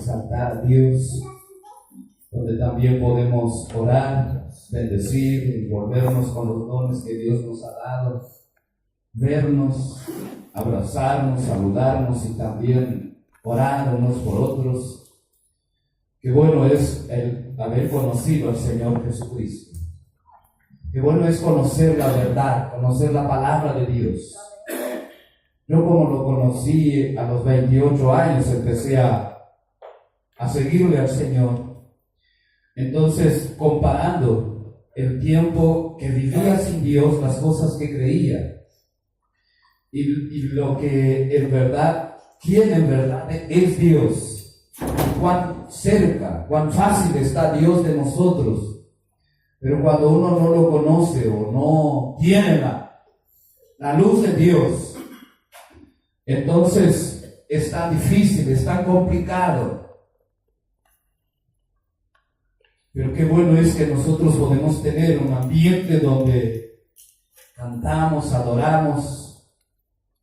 exaltar a Dios, donde también podemos orar, bendecir, envolvernos con los dones que Dios nos ha dado, vernos, abrazarnos, saludarnos y también orar unos por otros. Qué bueno es el haber conocido al Señor Jesucristo. Qué bueno es conocer la verdad, conocer la palabra de Dios. Yo, como lo conocí a los 28 años, empecé a seguirle al Señor. Entonces, comparando el tiempo que vivía sin Dios, las cosas que creía, y lo que en verdad, quién en verdad es Dios, cuán cerca, cuán fácil está Dios de nosotros. Pero cuando uno no lo conoce o no tiene la luz de Dios, entonces es tan difícil, es tan complicado. Pero qué bueno es que nosotros podemos tener un ambiente donde cantamos, adoramos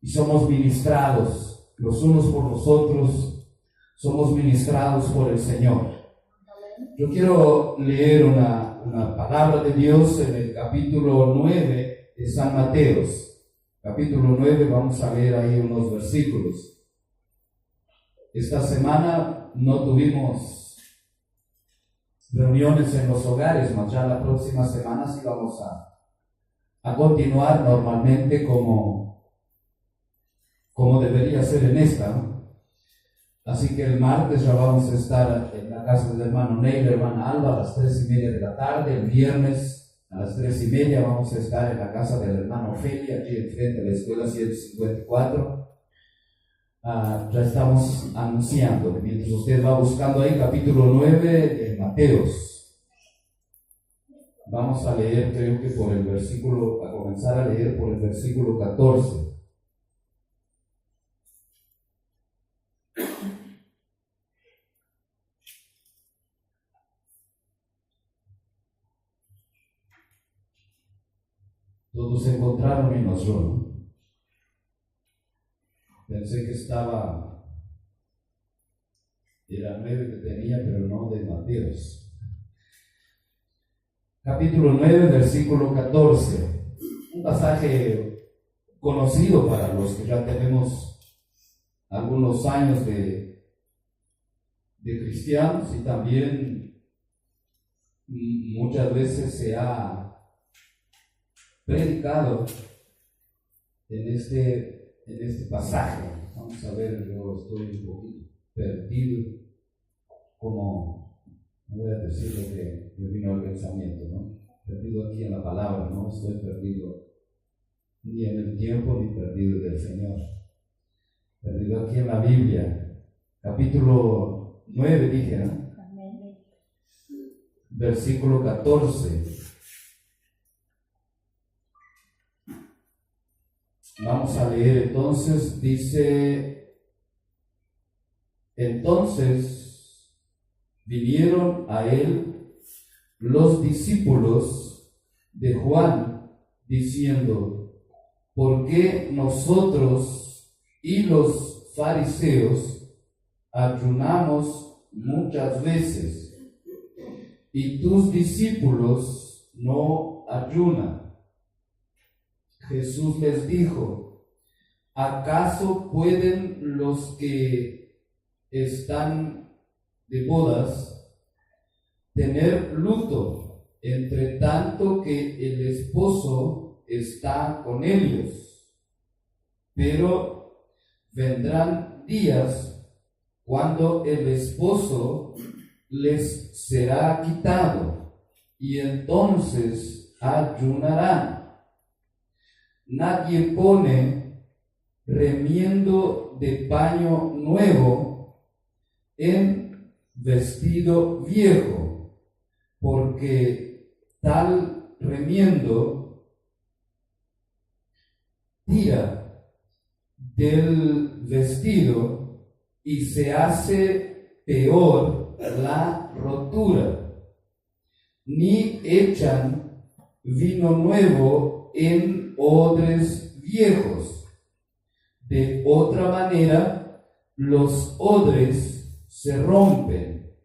y somos ministrados los unos por los otros, somos ministrados por el Señor. Yo quiero leer una palabra de Dios en el capítulo 9 de San Mateos. Capítulo 9, vamos a leer ahí unos versículos. Esta semana no tuvimos reuniones en los hogares, mas ya la próxima semana sí vamos a continuar normalmente como debería ser en esta, ¿no? Así que el martes ya vamos a estar en la casa del hermano Ney, la hermana Alba, a las 3:30 de la tarde. El viernes a las 3:30 vamos a estar en la casa del hermano Ofelia, aquí enfrente de la escuela 154. Ya estamos anunciando, mientras usted va buscando ahí, capítulo 9 de Mateos. Vamos a leer, creo que a comenzar a leer por el versículo 14. Todos se encontraron menos yo, ¿no? Pensé que era 9 que tenía, pero no de Mateos. Capítulo 9, versículo 14. Un pasaje conocido para los que ya tenemos algunos años de cristianos, y también muchas veces se ha predicado en este pasaje. Vamos a ver, yo estoy un poquito perdido, como no voy a decir lo que me vino al pensamiento, ¿no? Perdido aquí en la palabra, no estoy perdido ni en el tiempo ni perdido del Señor. Perdido aquí en la Biblia, capítulo 9 dije, ¿no? Versículo 14. Vamos a leer entonces, dice: entonces vinieron a él los discípulos de Juan, diciendo: ¿por qué nosotros y los fariseos ayunamos muchas veces, y tus discípulos no ayunan? Jesús les dijo: ¿acaso pueden los que están de bodas tener luto entre tanto que el esposo está con ellos? Pero vendrán días cuando el esposo les será quitado, y entonces ayunarán. Nadie pone remiendo de paño nuevo en vestido viejo, porque tal remiendo tira del vestido y se hace peor la rotura. Ni echan vino nuevo en odres viejos. De otra manera, los odres se rompen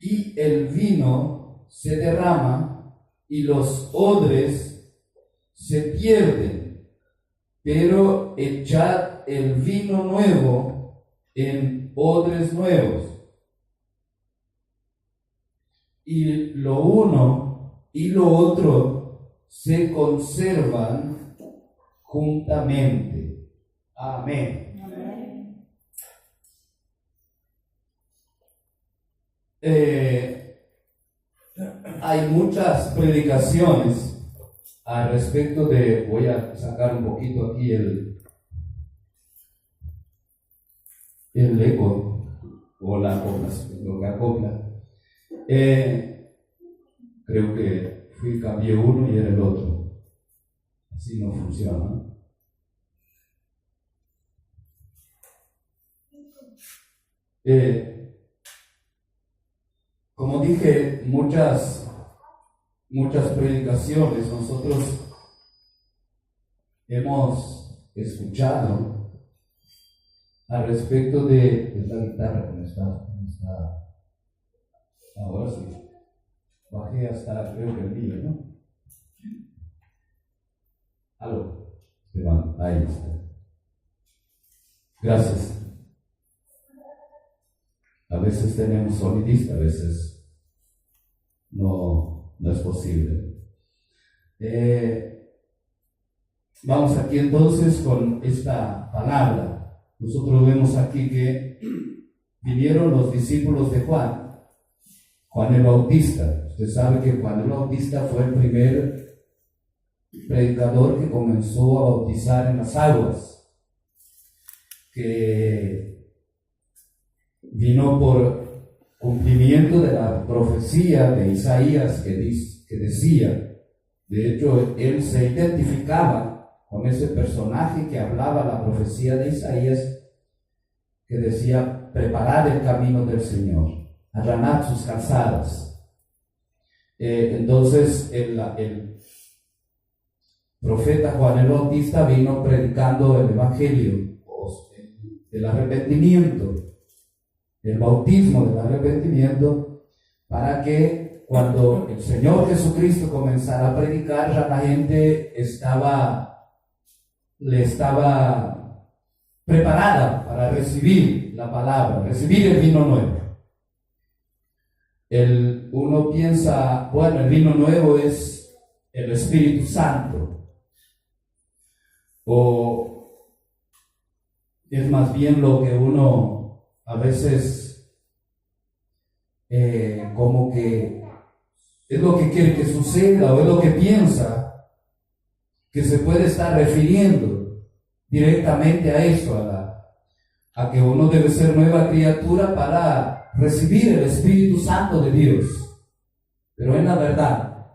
y el vino se derrama y los odres se pierden, pero echad el vino nuevo en odres nuevos. Y lo uno y lo otro se conservan juntamente. Amén. Amén. Hay muchas predicaciones al respecto de, voy a sacar un poquito aquí el eco o la acopla, lo que acopla. Creo que cambié uno y era el otro. Así no funciona. Como dije, muchas predicaciones nosotros hemos escuchado al respecto de esta guitarra que me está ahora sí, bajé hasta creo que el día, ¿no? Aló, Esteban, ahí está. Gracias. A veces tenemos sonidista, a veces no es posible. Vamos aquí entonces con esta palabra. Nosotros vemos aquí que vinieron los discípulos de Juan el Bautista. Usted sabe que Juan el Bautista fue el primer predicador que comenzó a bautizar en las aguas, que vino por cumplimiento de la profecía de Isaías que decía, de hecho él se identificaba con ese personaje que hablaba la profecía de Isaías, que decía: preparad el camino del Señor, allanad sus calzadas. Entonces el profeta Juan el Bautista vino predicando el evangelio del arrepentimiento, el bautismo del arrepentimiento, para que cuando el Señor Jesucristo comenzara a predicar, ya la gente le estaba preparada para recibir la palabra, recibir el vino nuevo. Uno piensa, bueno, el vino nuevo es el Espíritu Santo, o es más bien lo que uno a veces como que es lo que quiere que suceda, o es lo que piensa que se puede estar refiriendo directamente a eso, a que uno debe ser nueva criatura para recibir el Espíritu Santo de Dios. Pero en la verdad,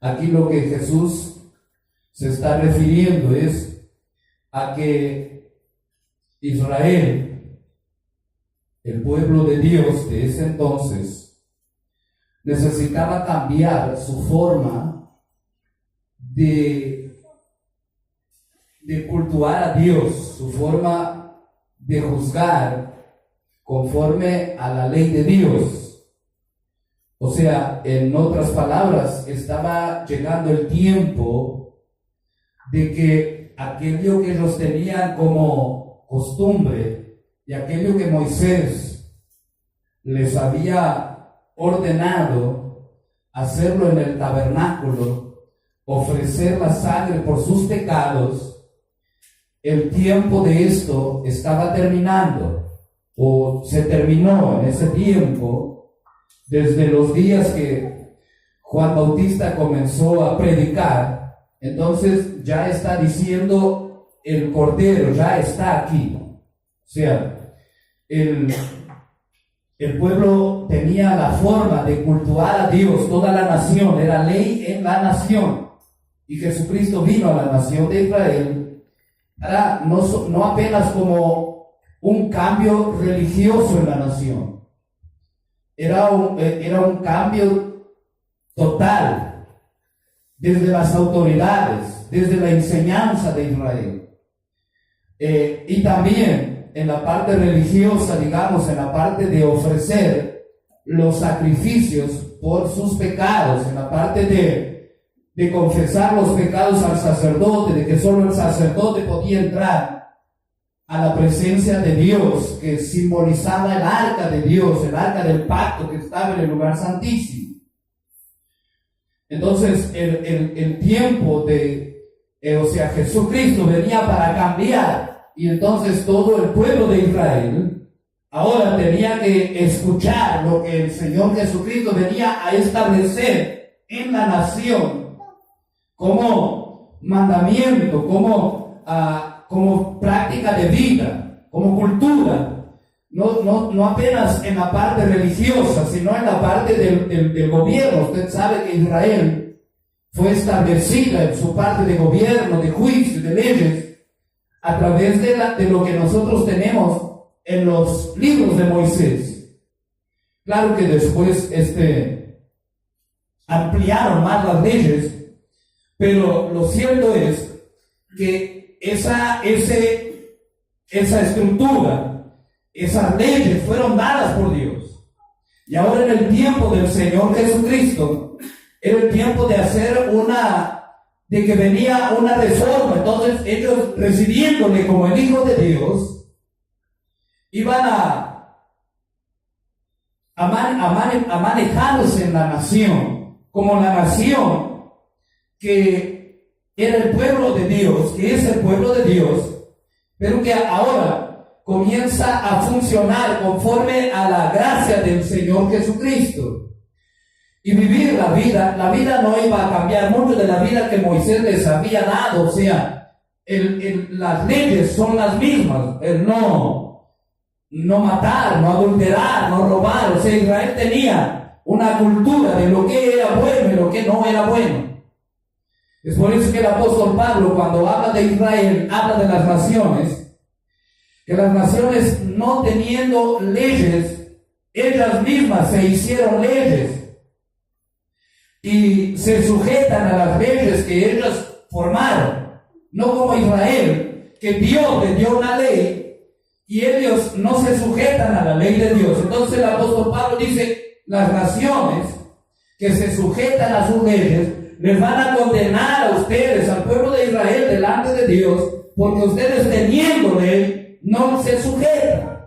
aquí lo que Jesús se está refiriendo es a que Israel, el pueblo de Dios de ese entonces, necesitaba cambiar su forma de cultuar a Dios, su forma de juzgar conforme a la ley de Dios. O sea, en otras palabras, estaba llegando el tiempo de que aquello que ellos tenían como costumbre y aquello que Moisés les había ordenado hacerlo en el tabernáculo, ofrecer la sangre por sus pecados, el tiempo de esto estaba terminando, o se terminó en ese tiempo, desde los días que Juan Bautista comenzó a predicar. Entonces ya está diciendo, el Cordero ya está aquí. O sea, el pueblo tenía la forma de cultuar a Dios, toda la nación, era ley en la nación. Y Jesucristo vino a la nación de Israel para no apenas como un cambio religioso en la nación. Era un cambio total, desde las autoridades, desde la enseñanza de Israel. Y también en la parte religiosa, digamos, en la parte de ofrecer los sacrificios por sus pecados, en la parte de confesar los pecados al sacerdote, de que solo el sacerdote podía entrar a la presencia de Dios, que simbolizaba el arca de Dios, el arca del pacto que estaba en el lugar santísimo. Entonces el tiempo Jesucristo venía para cambiar, y entonces todo el pueblo de Israel ahora tenía que escuchar lo que el Señor Jesucristo venía a establecer en la nación como mandamiento, como práctica de vida, como cultura. No apenas en la parte religiosa, sino en la parte del gobierno. Usted sabe que Israel fue establecida en su parte de gobierno, de juicio, de leyes, a través de lo que nosotros tenemos en los libros de Moisés. Claro que después ampliaron más las leyes, pero lo cierto es que esa estructura, esas leyes fueron dadas por Dios. Y ahora en el tiempo del Señor Jesucristo, era el tiempo de que venía una reforma. Entonces ellos, recibiéndole como el Hijo de Dios, iban a manejarse en la nación, como la nación que era el pueblo de Dios, que es el pueblo de Dios, pero que ahora comienza a funcionar conforme a la gracia del Señor Jesucristo. Y vivir la vida no iba a cambiar mucho de la vida que Moisés les había dado. O sea, las leyes son las mismas. El no matar, no adulterar, no robar. O sea, Israel tenía una cultura de lo que era bueno y lo que no era bueno. Es por eso que el apóstol Pablo, cuando habla de Israel, habla de las naciones, que las naciones, no teniendo leyes, ellas mismas se hicieron leyes y se sujetan a las leyes que ellas formaron, no como Israel, que Dios les dio una ley y ellos no se sujetan a la ley de Dios. Entonces el apóstol Pablo dice, las naciones que se sujetan a sus leyes les van a condenar a ustedes, al pueblo de Israel, delante de Dios, porque ustedes teniendo ley no se sujetan.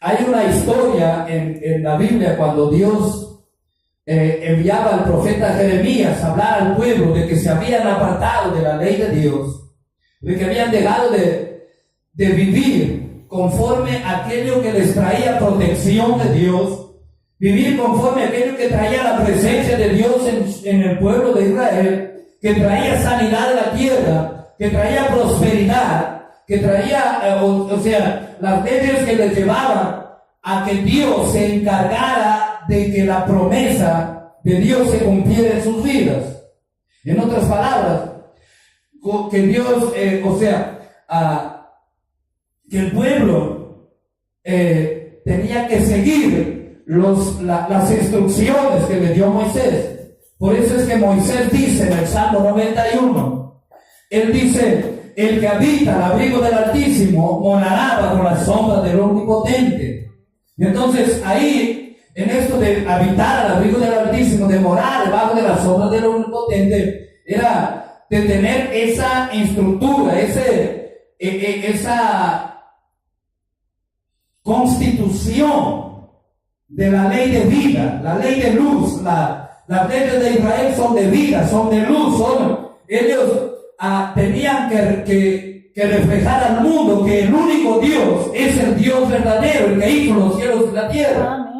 Hay una historia en la Biblia cuando Dios enviaba al profeta Jeremías a hablar al pueblo de que se habían apartado de la ley de Dios, de que habían dejado de vivir conforme a aquello que les traía protección de Dios, vivir conforme a aquello que traía la presencia de Dios en el pueblo de Israel, que traía sanidad de la tierra, que traía prosperidad, que traía, o sea, las leyes que les llevaban a que Dios se encargara de que la promesa de Dios se cumpliera en sus vidas. En otras palabras, que Dios, que el pueblo tenía que seguir las instrucciones que le dio Moisés. Por eso es que Moisés dice en el Salmo 91, él dice, el que habita al abrigo del Altísimo morará bajo la sombra del Omnipotente. Y entonces ahí, en esto de habitar al abrigo del Altísimo, de morar debajo de la sombra del Omnipotente, era de tener esa estructura, esa constitución de la ley de vida, la ley de luz. Las leyes de Israel son de vida, son de luz, ellos tenían que reflejar al mundo que el único Dios es el Dios verdadero, el que hizo los cielos y la tierra.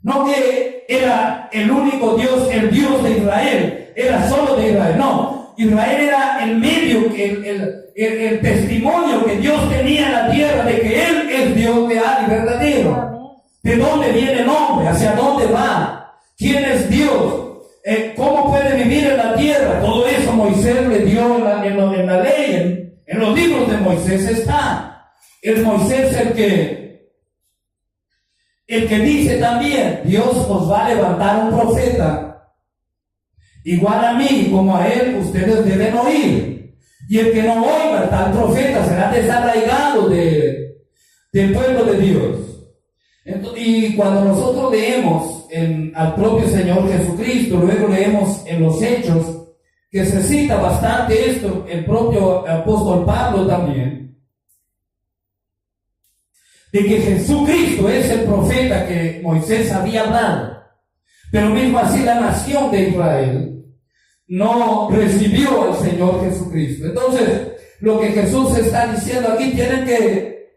No que era el único Dios, el Dios de Israel, era solo de Israel. No, Israel era el medio, el testimonio que Dios tenía en la tierra de que Él es Dios real y verdadero. ¿De dónde viene el hombre? ¿Hacia dónde va? ¿Quién es Dios? ¿Cómo puede vivir en la tierra? Todo eso Moisés le dio en la ley, en los libros de Moisés está. Es Moisés el que dice también, Dios os va a levantar un profeta igual a mí como a él, ustedes deben oír. Y el que no oiga al tal profeta será desarraigado del pueblo de Dios. Entonces, y cuando nosotros leemos al propio Señor Jesucristo, luego leemos en los Hechos, que se cita bastante esto, el propio apóstol Pablo también, de que Jesucristo es el profeta que Moisés había hablado, pero mismo así la nación de Israel no recibió al Señor Jesucristo. Entonces, lo que Jesús está diciendo aquí, tienen que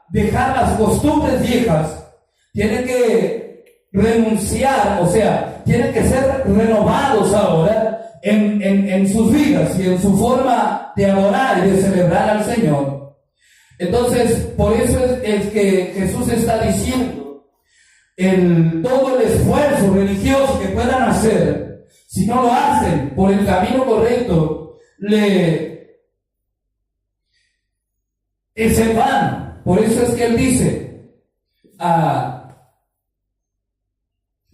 dejar las costumbres viejas, tienen que renunciar, o sea, tienen que ser renovados ahora en sus vidas y en su forma de adorar y de celebrar al Señor. Entonces, por eso es que Jesús está diciendo, todo el esfuerzo religioso que puedan hacer, si no lo hacen por el camino correcto, es en vano. Por eso es que Él dice,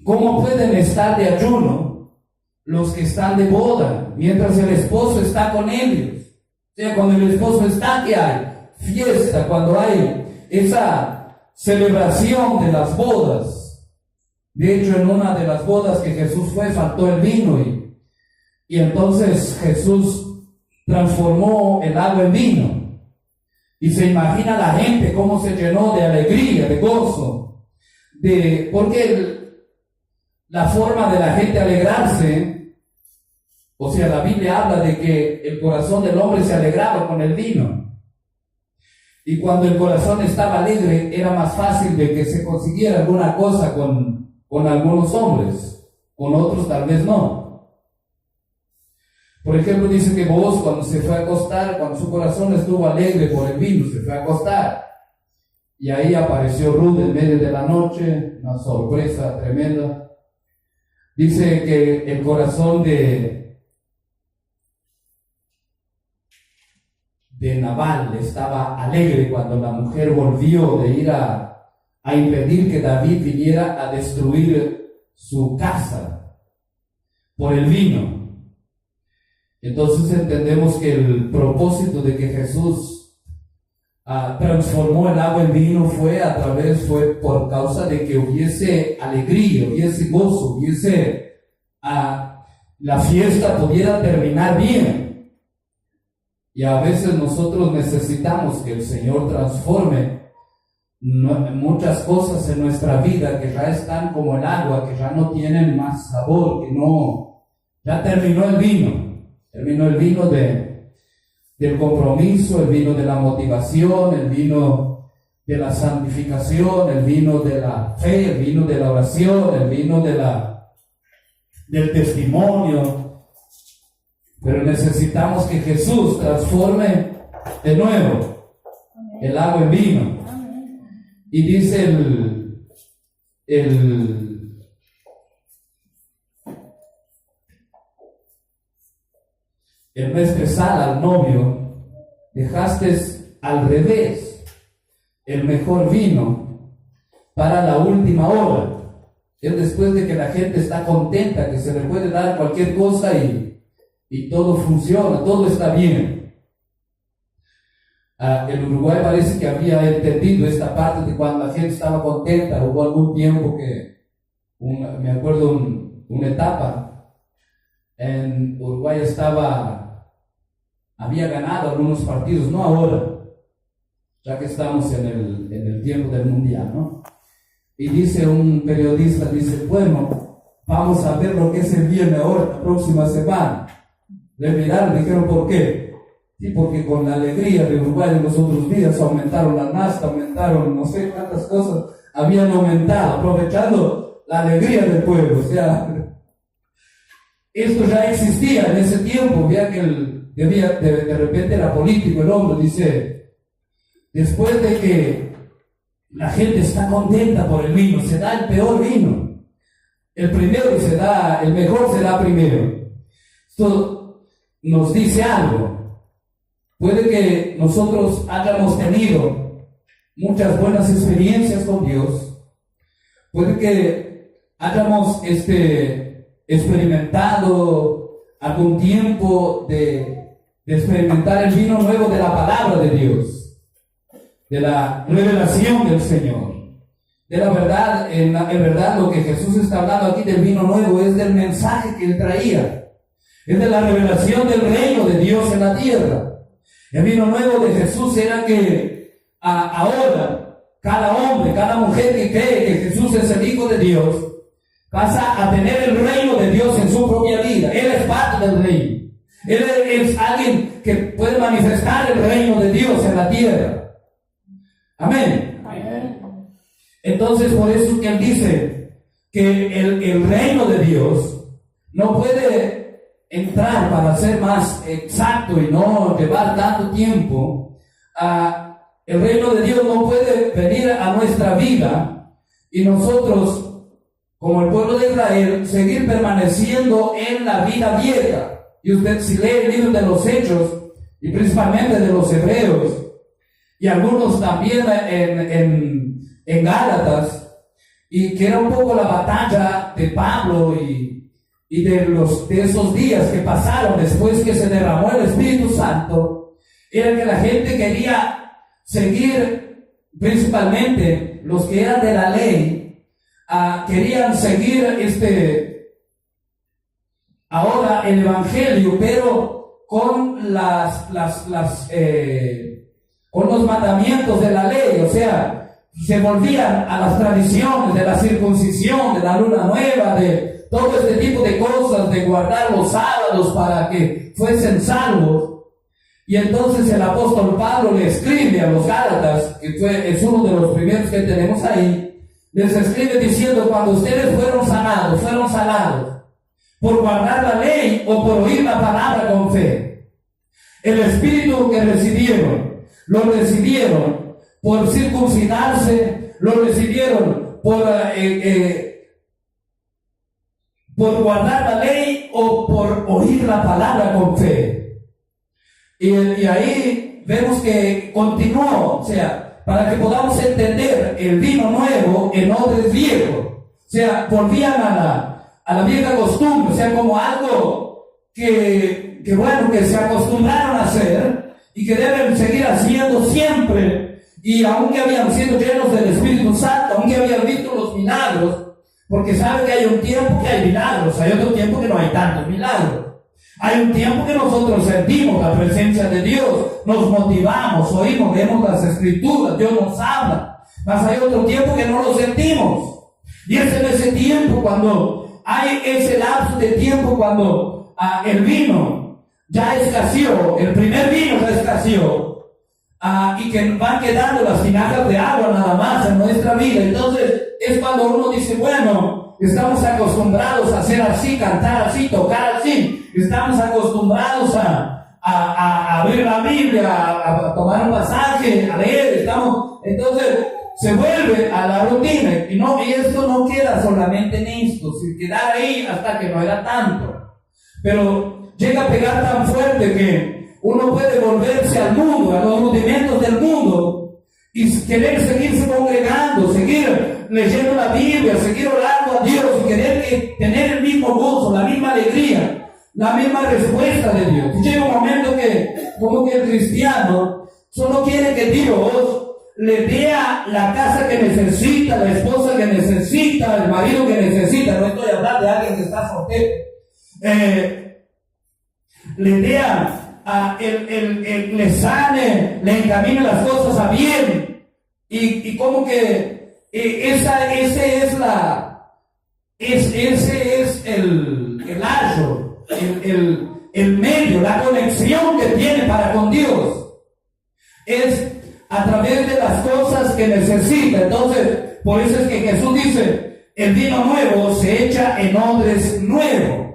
¿cómo pueden estar de ayuno los que están de boda, mientras el esposo está con ellos? O sea, cuando el esposo está, ¿qué hay? Fiesta, cuando hay esa celebración de las bodas. De hecho, en una de las bodas que Jesús fue, faltó el vino y entonces Jesús transformó el agua en vino. Y se imagina la gente cómo se llenó de alegría, de gozo, porque la forma de la gente alegrarse, o sea, la Biblia habla de que el corazón del hombre se alegraba con el vino. Y cuando el corazón estaba alegre, era más fácil de que se consiguiera alguna cosa con algunos hombres, con otros tal vez no. Por ejemplo, dice que Booz, cuando se fue a acostar, cuando su corazón estuvo alegre por el vino, se fue a acostar. Y ahí apareció Ruth en medio de la noche, una sorpresa tremenda. Dice que el corazón de Nabal estaba alegre cuando la mujer volvió de ir a impedir que David viniera a destruir su casa por el vino. Entonces entendemos que el propósito de que Jesús transformó el agua en vino fue por causa de que hubiese alegría, hubiese gozo, la fiesta pudiera terminar bien. Y a veces nosotros necesitamos que el Señor transforme muchas cosas en nuestra vida que ya están como el agua, que ya no tienen más sabor, ya terminó el vino. Terminó el vino del compromiso, el vino de la motivación, el vino de la santificación, el vino de la fe, el vino de la oración, el vino del testimonio. Pero necesitamos que Jesús transforme de nuevo el agua en vino. Y dice el maestresal al novio, dejaste al revés el mejor vino para la última hora. Es después de que la gente está contenta, que se le puede dar cualquier cosa y todo funciona, todo está bien. El Uruguay parece que había entendido esta parte de cuando la gente estaba contenta. Hubo algún tiempo que, me acuerdo una etapa, en Uruguay había ganado algunos partidos, no ahora, ya que estamos en el tiempo del mundial, ¿no? Y dice un periodista, bueno, vamos a ver lo que se viene ahora, la próxima semana. Le miraron, dijeron, ¿por qué? Sí, porque con la alegría de Uruguay en los otros días aumentaron la nafta, aumentaron no sé cuántas cosas, habían aumentado, aprovechando la alegría del pueblo. O sea, esto ya existía en ese tiempo, ya que de repente era político el hombre, dice, después de que la gente está contenta por el vino, se da el peor vino, el mejor se da primero. Esto nos dice algo. Puede que nosotros hayamos tenido muchas buenas experiencias con Dios, puede que hayamos experimentado algún tiempo de de experimentar el vino nuevo de la palabra de Dios, de la revelación del Señor, de la verdad. En verdad lo que Jesús está hablando aquí del vino nuevo es del mensaje que él traía, es de la revelación del reino de Dios en la tierra. El vino nuevo de Jesús era que ahora cada hombre, cada mujer que cree que Jesús es el Hijo de Dios, pasa a tener el reino de Dios en su propia vida. Él es parte del reino. Él es alguien que puede manifestar el reino de Dios en la tierra. Amén. Entonces, por eso que él dice que el reino de Dios no puede entrar, para ser más exacto y no llevar tanto tiempo, el reino de Dios no puede venir a nuestra vida y nosotros, como el pueblo de Israel, seguir permaneciendo en la vida vieja. Y usted, si lee el libro de los Hechos, y principalmente de los Hebreos, y algunos también en Gálatas, y que era un poco la batalla de Pablo y de esos días que pasaron después que se derramó el Espíritu Santo, era que la gente quería seguir, principalmente los que eran de la ley, querían seguir ahora el evangelio, pero con con los mandamientos de la ley. O sea, se volvían a las tradiciones de la circuncisión, de la luna nueva, de todo este tipo de cosas, de guardar los sábados para que fuesen salvos. Y entonces el apóstol Pablo le escribe a los Gálatas, que es uno de los primeros que tenemos ahí, les escribe diciendo: cuando ustedes fueron sanados por guardar la ley o por oír la palabra con fe, el Espíritu que recibieron, lo recibieron por circuncidarse, lo recibieron por guardar la ley o por oír la palabra con fe. Y ahí vemos que continuó, o sea, para que podamos entender el vino nuevo en odres viejos. O sea, volvían a la vieja costumbre, o sea, como algo que se acostumbraron a hacer y que deben seguir haciendo siempre. Y aunque habían sido llenos del Espíritu Santo, aunque habían visto los milagros, porque saben que hay un tiempo que hay milagros, hay otro tiempo que no hay tantos milagros. Hay un tiempo que nosotros sentimos la presencia de Dios, nos motivamos, oímos, leemos las Escrituras, Dios nos habla. Mas hay otro tiempo que no lo sentimos. Y es en ese tiempo, cuando hay ese lapso de tiempo, cuando el vino ya escaseó, el primer vino ya escaseó, y que van quedando las tinajas de agua nada más en nuestra vida. Entonces es cuando uno dice: bueno, estamos acostumbrados a hacer así, cantar así, tocar así. Estamos acostumbrados a abrir la Biblia, a tomar un pasaje, a leer. Entonces se vuelve a la rutina. Y esto no queda solamente en esto, sin quedar ahí hasta que no era tanto. Pero llega a pegar tan fuerte que uno puede volverse al mundo, a los rudimentos del mundo, y querer seguirse congregando, seguir leyendo la Biblia, seguir orando a Dios, y querer tener el mismo gozo, la misma alegría, la misma respuesta de Dios. Y llega un momento que, como que el cristiano solo quiere que Dios le dé la casa que necesita, la esposa que necesita, el marido que necesita. No estoy hablando de alguien que está soltero. Le dé le sane, le encamine las cosas a bien. Y como que ese es el ayo, el medio, la conexión que tiene para con Dios. Es a través de las cosas que necesita. Entonces, por eso es que Jesús dice: el vino nuevo se echa en odres nuevos.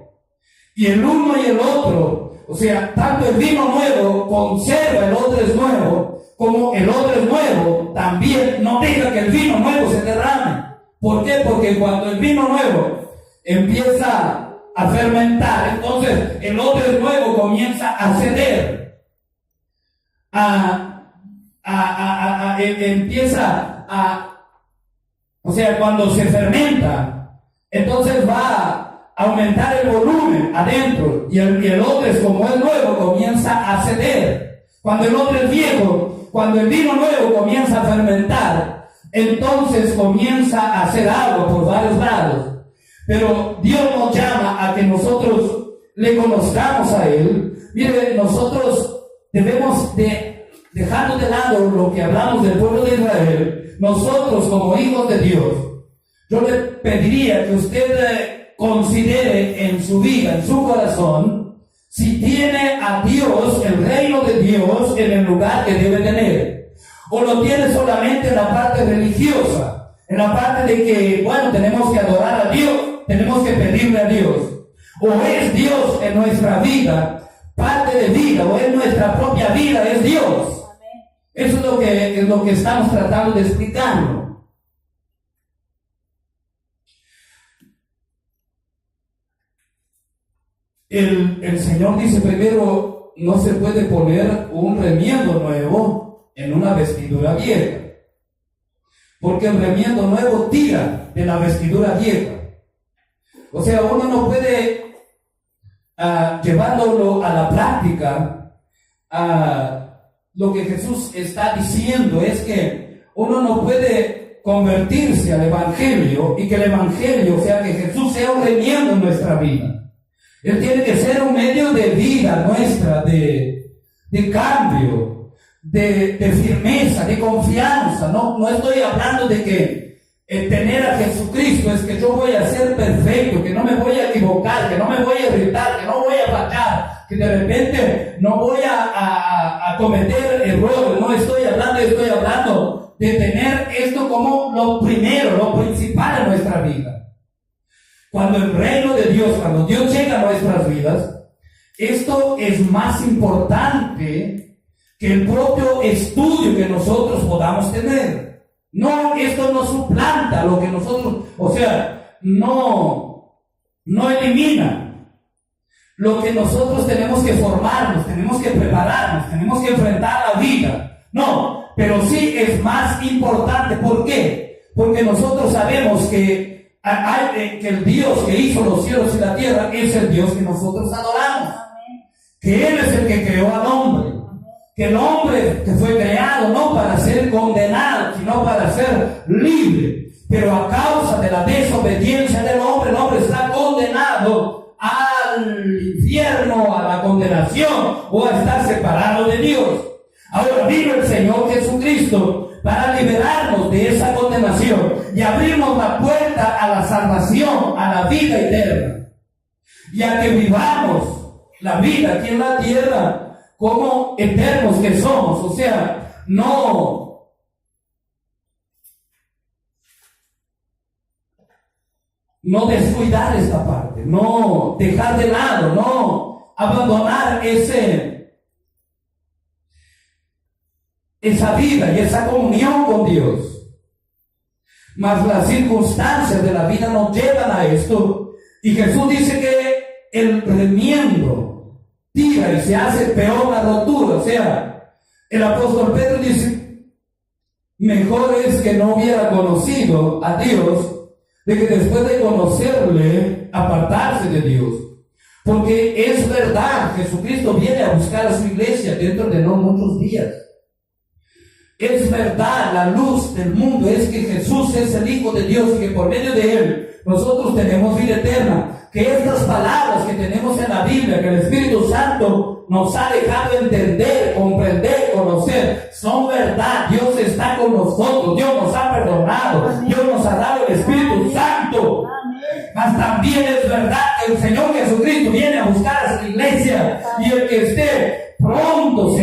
Y el uno y el otro, o sea, tanto el vino nuevo conserva el odre nuevo, como el odre nuevo también no deja que el vino nuevo se derrame. ¿Por qué? Porque cuando el vino nuevo empieza a fermentar, entonces el odre nuevo comienza a ceder, o sea, cuando se fermenta, entonces va aumentar el volumen adentro y el odre, como es nuevo, comienza a ceder. Cuando el odre es viejo, cuando el vino nuevo comienza a fermentar, entonces comienza a hacer agua por varios lados. Pero Dios nos llama a que nosotros le conozcamos a Él. Mire, nosotros debemos de, dejando de lado lo que hablamos del pueblo de Israel, nosotros como hijos de Dios, yo le pediría que usted considere en su vida, en su corazón, si tiene a Dios, el reino de Dios, en el lugar que debe tener, o lo tiene solamente en la parte religiosa, en la parte de que, bueno, tenemos que adorar a Dios, tenemos que pedirle a Dios, o es Dios en nuestra vida, parte de vida, o es nuestra propia vida, es Dios. Eso es lo que estamos tratando de explicarlo. El Señor dice primero, no se puede poner un remiendo nuevo en una vestidura vieja, porque el remiendo nuevo tira de la vestidura vieja. O sea, uno no puede, llevándolo a la práctica, lo que Jesús está diciendo es que uno no puede convertirse al Evangelio y que el Evangelio, o sea, que Jesús sea un remiendo en nuestra vida. Él tiene que ser un medio de vida nuestra, de cambio, de firmeza, de confianza. No estoy hablando de que tener a Jesucristo es que yo voy a ser perfecto, que no me voy a equivocar, que no me voy a irritar, que no voy a fallar, que de repente no voy a cometer errores. No estoy hablando de tener esto como lo primero, lo principal en nuestra vida. Cuando el reino de Dios, cuando Dios llega a nuestras vidas, esto es más importante que el propio estudio que nosotros podamos tener. No, esto no suplanta lo que nosotros, o sea, no elimina lo que nosotros tenemos que formarnos, tenemos que prepararnos, tenemos que enfrentar la vida. No, pero sí es más importante. ¿Por qué? Porque nosotros sabemos que el Dios que hizo los cielos y la tierra es el Dios que nosotros adoramos. Que Él es el que creó al hombre. Que el hombre que fue creado no para ser condenado, sino para ser libre. Pero a causa de la desobediencia del hombre, el hombre está condenado al infierno, a la condenación, o a estar separado de Dios. Ahora vino el Señor Jesucristo para liberarnos de esa condenación y abrirnos la puerta a la salvación, a la vida eterna, y a que vivamos la vida aquí en la tierra como eternos que somos. O sea, no descuidar esta parte, no dejar de lado, no abandonar esa vida y esa comunión con Dios. Mas las circunstancias de la vida nos llevan a esto, y Jesús dice que el remiendo tira y se hace peor la rotura. O sea, el apóstol Pedro dice, mejor es que no hubiera conocido a Dios, de que después de conocerle, apartarse de Dios. Porque es verdad, Jesucristo viene a buscar a su iglesia dentro de no muchos días. Es verdad, la luz del mundo es que Jesús es el Hijo de Dios y que por medio de Él nosotros tenemos vida eterna. Que estas palabras que tenemos en la Biblia, que el Espíritu Santo nos ha dejado entender, comprender, conocer, son verdad. Dios está con nosotros, Dios nos ha perdonado, amén. Dios nos ha dado el Espíritu Santo. Mas también es verdad que el Señor Jesucristo viene a buscar a su iglesia, y el que esté pronto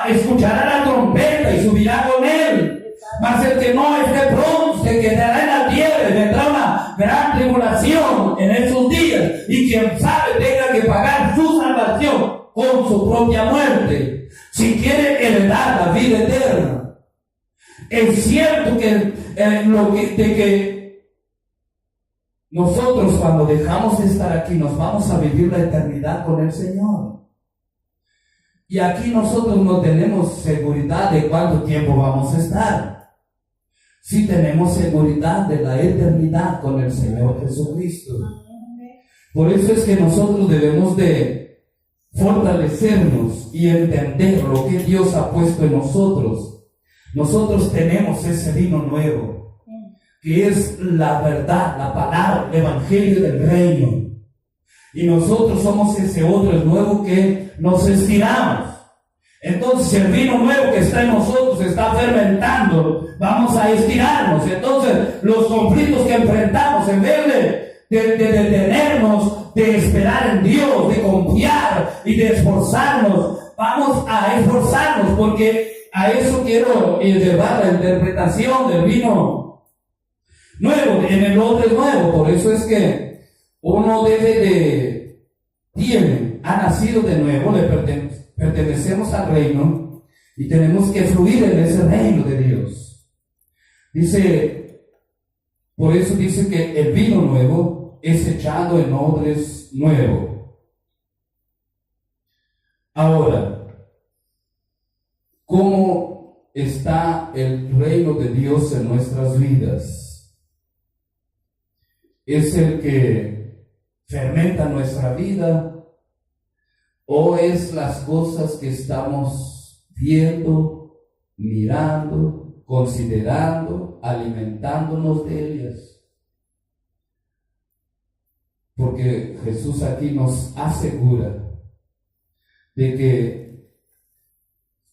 escuchará la trompeta y subirá con Él. Mas el que no esté pronto se quedará en la tierra, y vendrá una gran tribulación en esos días, y quien sabe tenga que pagar su salvación con su propia muerte, si quiere heredar la vida eterna. Es cierto que nosotros, cuando dejamos de estar aquí, nos vamos a vivir la eternidad con el Señor. Y aquí nosotros no tenemos seguridad de cuánto tiempo vamos a estar. Sí tenemos seguridad de la eternidad con el Señor Jesucristo. Por eso es que nosotros debemos de fortalecernos y entender lo que Dios ha puesto en nosotros. Nosotros tenemos ese vino nuevo, que es la verdad, la palabra, el evangelio del reino. Y nosotros somos ese otro, el nuevo, que nos estiramos. Entonces el vino nuevo que está en nosotros está fermentando, vamos a estirarnos. Entonces los conflictos que enfrentamos, en vez de detenernos, de esperar en Dios, de confiar y de esforzarnos, vamos a esforzarnos, porque a eso quiero llevar la interpretación del vino nuevo. En el odre nuevo. Por eso es que uno ha nacido de nuevo, pertenecemos al reino y tenemos que fluir en ese reino de Dios. Por eso dice que el vino nuevo es echado en odres nuevos. Ahora, ¿cómo está el reino de Dios en nuestras vidas? ¿Es el que fermenta nuestra vida? ¿O es las cosas que estamos viendo, mirando, considerando, alimentándonos de ellas? Porque Jesús aquí nos asegura de que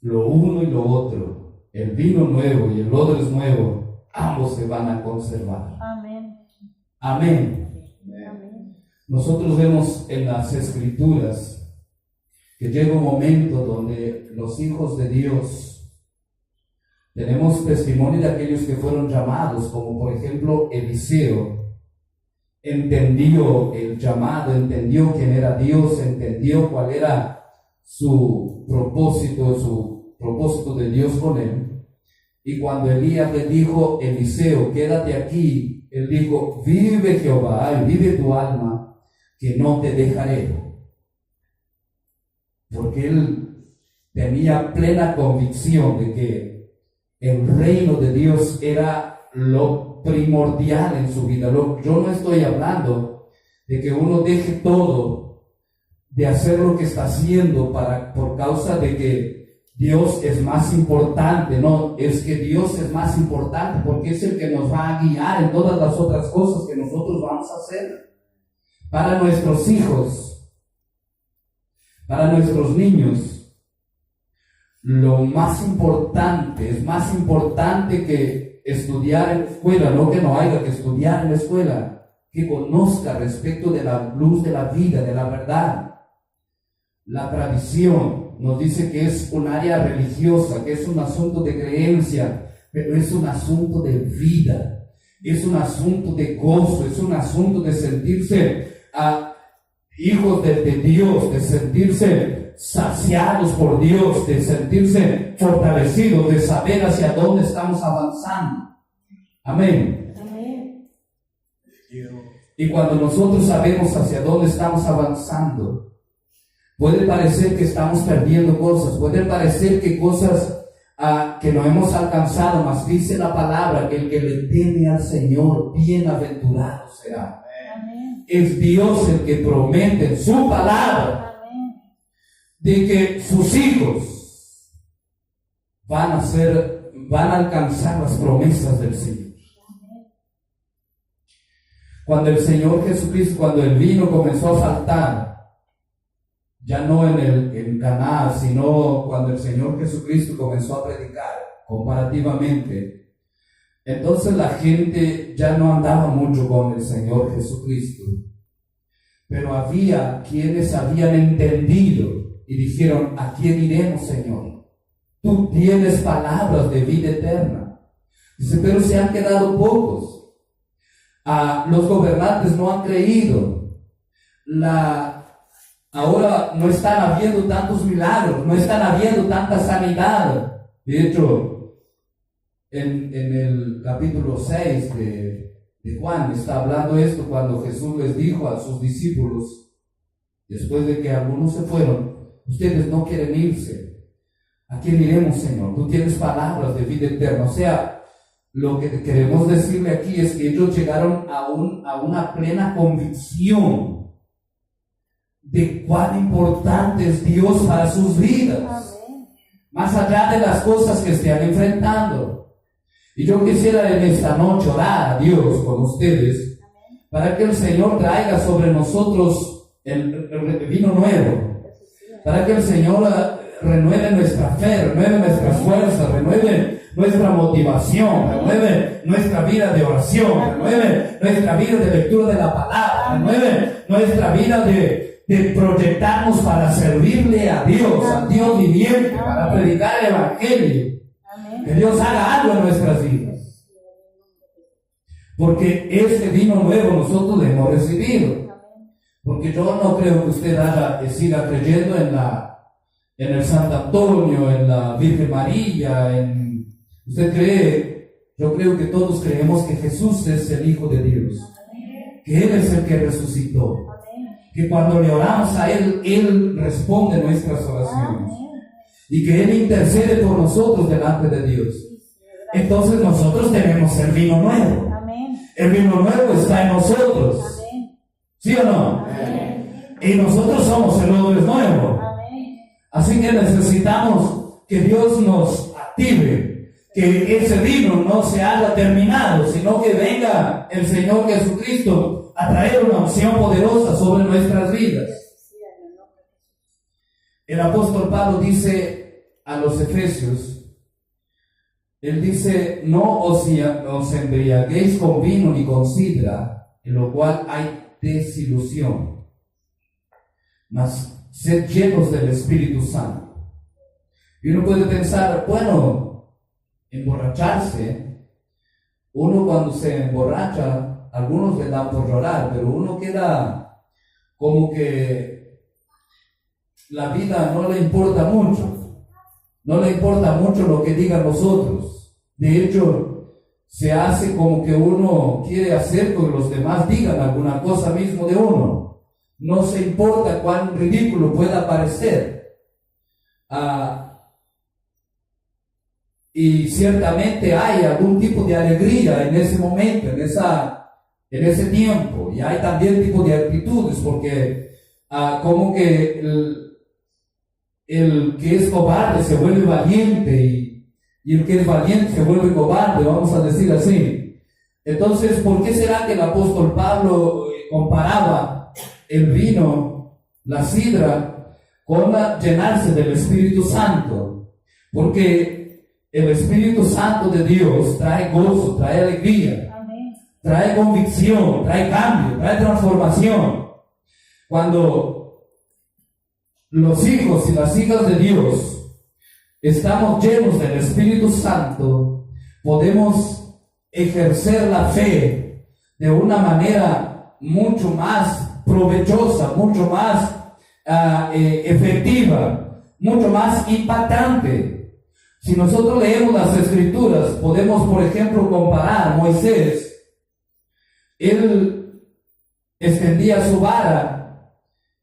lo uno y lo otro, el vino nuevo y el odre nuevo, ambos se van a conservar. Amén. Amén. Amén. Nosotros vemos en las Escrituras que llega un momento donde los hijos de Dios, tenemos testimonio de aquellos que fueron llamados, como por ejemplo Eliseo, entendió el llamado, entendió quién era Dios, entendió cuál era su propósito de Dios con él. Y cuando Elías le dijo, Eliseo, quédate aquí, él dijo, vive Jehová y vive tu alma, que no te dejaré. Porque él tenía plena convicción de que el reino de Dios era lo primordial en su vida. Yo no estoy hablando de que uno deje todo, de hacer lo que está haciendo por causa de que Dios es más importante. No, es que Dios es más importante porque es el que nos va a guiar en todas las otras cosas que nosotros vamos a hacer para nuestros hijos, para nuestros niños. Lo más importante, es más importante que estudiar en la escuela, no que no haya que estudiar en la escuela, que conozca respecto de la luz de la vida, de la verdad. La tradición nos dice que es un área religiosa, que es un asunto de creencia, pero es un asunto de vida, es un asunto de gozo, es un asunto de sentirse hijos de Dios, de sentirse saciados por Dios, de sentirse fortalecidos, de saber hacia dónde estamos avanzando. Amén. Amén. Y cuando nosotros sabemos hacia dónde estamos avanzando, puede parecer que estamos perdiendo cosas, puede parecer que cosas que no hemos alcanzado, mas dice la palabra que el que le teme al Señor, bienaventurado será. Es Dios el que promete en su palabra de que sus hijos van a alcanzar las promesas del Señor. Cuando el Señor Jesucristo, cuando el vino comenzó a faltar, ya no en Caná, sino cuando el Señor Jesucristo comenzó a predicar comparativamente, entonces la gente ya no andaba mucho con el Señor Jesucristo. Pero había quienes habían entendido y dijeron, ¿a quién iremos, Señor? Tú tienes palabras de vida eterna. Dice, pero se han quedado pocos. Los gobernantes no han creído. Ahora no están habiendo tantos milagros, no están habiendo tanta sanidad. De hecho, en el capítulo 6 de Juan está hablando esto cuando Jesús les dijo a sus discípulos, después de que algunos se fueron, ustedes no quieren irse. ¿A quién iremos, Señor? Tú tienes palabras de vida eterna. O sea, lo que queremos decirle aquí es que ellos llegaron a una plena convicción de cuán importante es Dios para sus vidas, más allá de las cosas que estén enfrentando. Y yo quisiera en esta noche orar a Dios con ustedes para que el Señor traiga sobre nosotros el vino nuevo, para que el Señor renueve nuestra fe, renueve nuestras fuerzas, renueve nuestra motivación, renueve nuestra vida de oración, renueve nuestra vida de lectura de la palabra, renueve nuestra vida de proyectarnos para servirle a Dios viviente, para predicar el Evangelio. Que Dios haga algo en nuestras vidas, porque este vino nuevo nosotros lo hemos recibido. Porque yo no creo que usted siga creyendo en el Santo Antonio, en la Virgen María, usted cree, yo creo que todos creemos que Jesús es el Hijo de Dios, que Él es el que resucitó, que cuando le oramos a Él, Él responde nuestras oraciones y que Él intercede por nosotros delante de Dios. Entonces nosotros tenemos el vino nuevo. El vino nuevo está en nosotros. ¿Sí o no? Y nosotros somos el odre nuevo. Así que necesitamos que Dios nos active, que ese vino no se haya terminado, sino que venga el Señor Jesucristo a traer una unción poderosa sobre nuestras vidas. El apóstol Pablo dice a los Efesios, él dice: no os embriaguéis con vino ni con sidra, en lo cual hay desilusión, mas sed llenos del Espíritu Santo. Y uno puede pensar, bueno, emborracharse, uno cuando se emborracha, algunos le dan por llorar, pero uno queda como que la vida no le importa mucho. No le importa mucho lo que digan los otros. De hecho, se hace como que uno quiere hacer que los demás digan alguna cosa mismo de uno. No se importa cuán ridículo pueda parecer. Y ciertamente hay algún tipo de alegría en ese momento, en ese tiempo. Y hay también tipo de actitudes, porque como que el que es cobarde se vuelve valiente y el que es valiente se vuelve cobarde, vamos a decir así. Entonces, ¿por qué será que el apóstol Pablo comparaba el vino, la sidra, con llenarse del Espíritu Santo? Porque el Espíritu Santo de Dios trae gozo, trae alegría, trae convicción, trae cambio, trae transformación. Cuando los hijos y las hijas de Dios estamos llenos del Espíritu Santo, podemos ejercer la fe de una manera mucho más provechosa, mucho más efectiva, mucho más impactante. Si nosotros leemos las Escrituras, podemos, por ejemplo, comparar Moisés. Él extendía su vara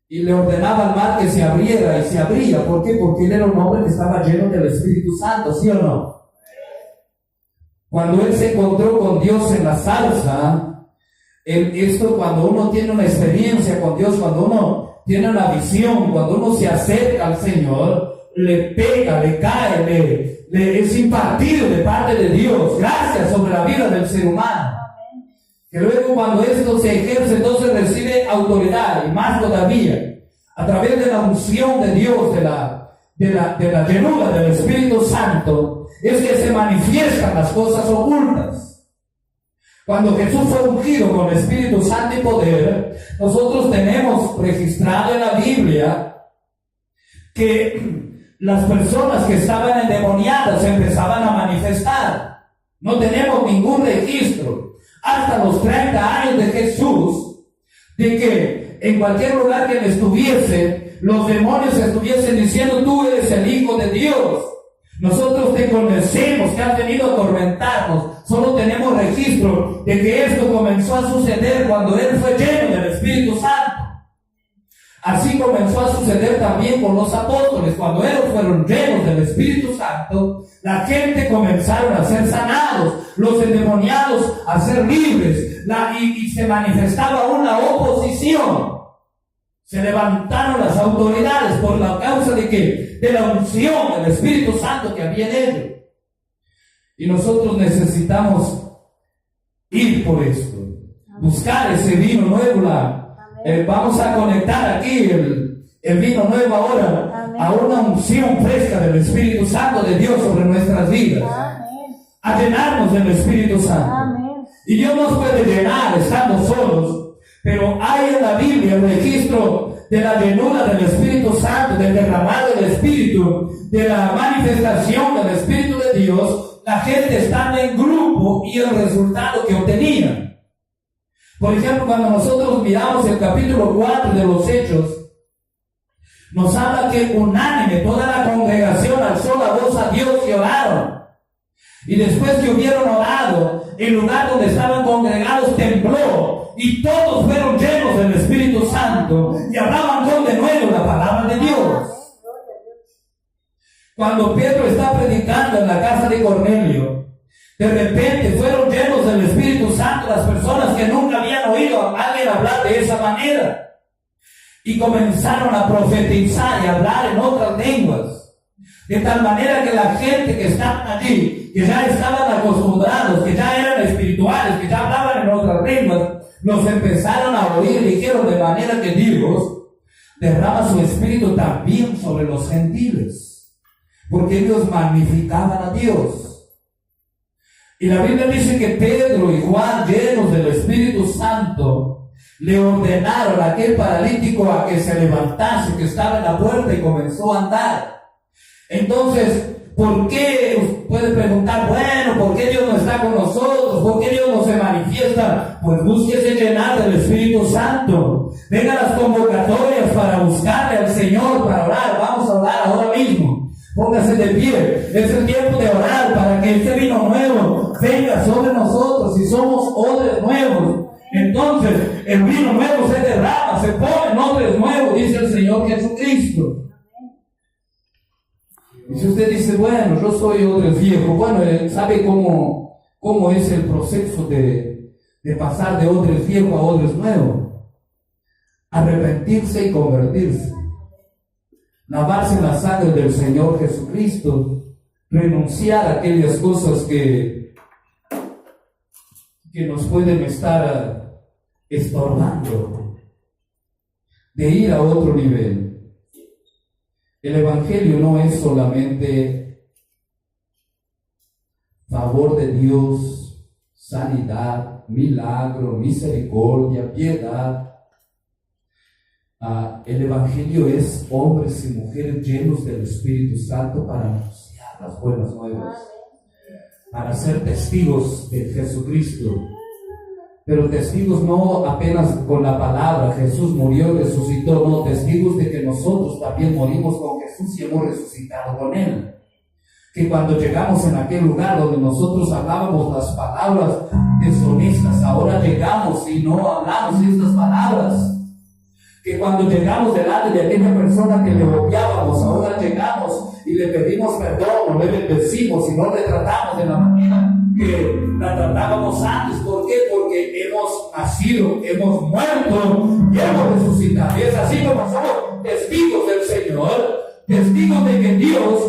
y le ordenaba al mar que se abriera, y se abría. ¿Por qué? Porque él era un hombre que estaba lleno del Espíritu Santo, ¿sí o no? Cuando él se encontró con Dios en la zarza, cuando uno tiene una experiencia con Dios, cuando uno tiene una visión, cuando uno se acerca al Señor, le pega, le cae, es impartido de parte de Dios, gracias sobre la vida del ser humano. Que luego cuando esto se ejerce, entonces recibe autoridad, y más todavía, a través de la unción de Dios, de la llenura del Espíritu Santo, es que se manifiestan las cosas ocultas. Cuando Jesús fue ungido con el Espíritu Santo y poder, nosotros tenemos registrado en la Biblia que las personas que estaban endemoniadas empezaban a manifestar. No tenemos ningún registro hasta los 30 años de Jesús de que en cualquier lugar que él estuviese, los demonios estuviesen diciendo: tú eres el Hijo de Dios, nosotros te conocemos, que has venido a atormentarnos. Solo tenemos registro de que esto comenzó a suceder cuando él fue lleno del Espíritu Santo. Así comenzó a suceder también con los apóstoles. Cuando ellos fueron llenos del Espíritu Santo, la gente comenzaron a ser sanados, los endemoniados a ser libres, y se manifestaba una oposición. Se levantaron las autoridades por la causa de que, de la unción del Espíritu Santo que había en ellos. Y nosotros necesitamos ir por esto, buscar ese vino nuevo. Vamos a conectar aquí el vino nuevo ahora a una unción fresca del Espíritu Santo de Dios sobre nuestras vidas. A llenarnos del Espíritu Santo. Y Dios nos puede llenar estando solos. Pero hay en la Biblia el registro de la llenura del Espíritu Santo, del derramado del Espíritu, de la manifestación del Espíritu de Dios, la gente estando en grupo y el resultado que obtenían. Por ejemplo, cuando nosotros miramos el capítulo 4 de los Hechos, nos habla que unánime toda la congregación alzó la voz a Dios y oraron. Y después que hubieron orado, el lugar donde estaban congregados tembló y todos fueron llenos del Espíritu Santo y hablaban con denuedo la palabra de Dios. Cuando Pedro está predicando en la casa de Cornelio, de repente fueron llenos del Espíritu Santo las personas que nunca habían oído a alguien hablar de esa manera y comenzaron a profetizar y a hablar en otras lenguas. De tal manera que la gente que estaba allí, que ya estaban acostumbrados, que ya eran espirituales, que ya hablaban en otras lenguas, los empezaron a oír y dijeron de manera que Dios derrama su espíritu también sobre los gentiles, porque ellos magnificaban a Dios. Y la Biblia dice que Pedro y Juan, llenos del Espíritu Santo, le ordenaron a aquel paralítico a que se levantase, que estaba en la puerta, y comenzó a andar. Entonces, ¿por qué? Puede preguntar, bueno, ¿por qué Dios no está con nosotros? ¿Por qué Dios no se manifiesta? Pues búsquese llenar del Espíritu Santo. Venga a las convocatorias para buscarle al Señor, para orar. Vamos a orar ahora mismo. Póngase de pie. Es el tiempo de orar para que este vino nuevo venga sobre nosotros y somos odres nuevos. Entonces, el vino nuevo se derrama, se pone en odres nuevos, dice el Señor Jesucristo. Y si usted dice, bueno, yo soy odres viejo, bueno, ¿sabe cómo es el proceso de pasar de odres viejo a odres nuevo? Arrepentirse y convertirse. Lavarse en la sangre del Señor Jesucristo. Renunciar a aquellas cosas que nos pueden estar estorbando. De ir a otro nivel. El Evangelio no es solamente favor de Dios, sanidad, milagro, misericordia, piedad. El Evangelio es hombres y mujeres llenos del Espíritu Santo para anunciar las buenas nuevas, para ser testigos de Jesucristo. Pero testigos no apenas con la palabra, Jesús murió y resucitó, no, testigos de que nosotros también morimos con Jesús y hemos resucitado con Él. Que cuando llegamos en aquel lugar donde nosotros hablábamos las palabras deshonestas, ahora llegamos y no hablamos estas palabras. Que cuando llegamos delante de aquella persona que le odiábamos, ahora llegamos y le pedimos perdón, o le bendecimos y no le tratamos de la manera que la tratábamos antes. ¿Por qué? Porque hemos nacido, hemos muerto y hemos resucitado. Y es así como somos testigos del Señor, testigos de que Dios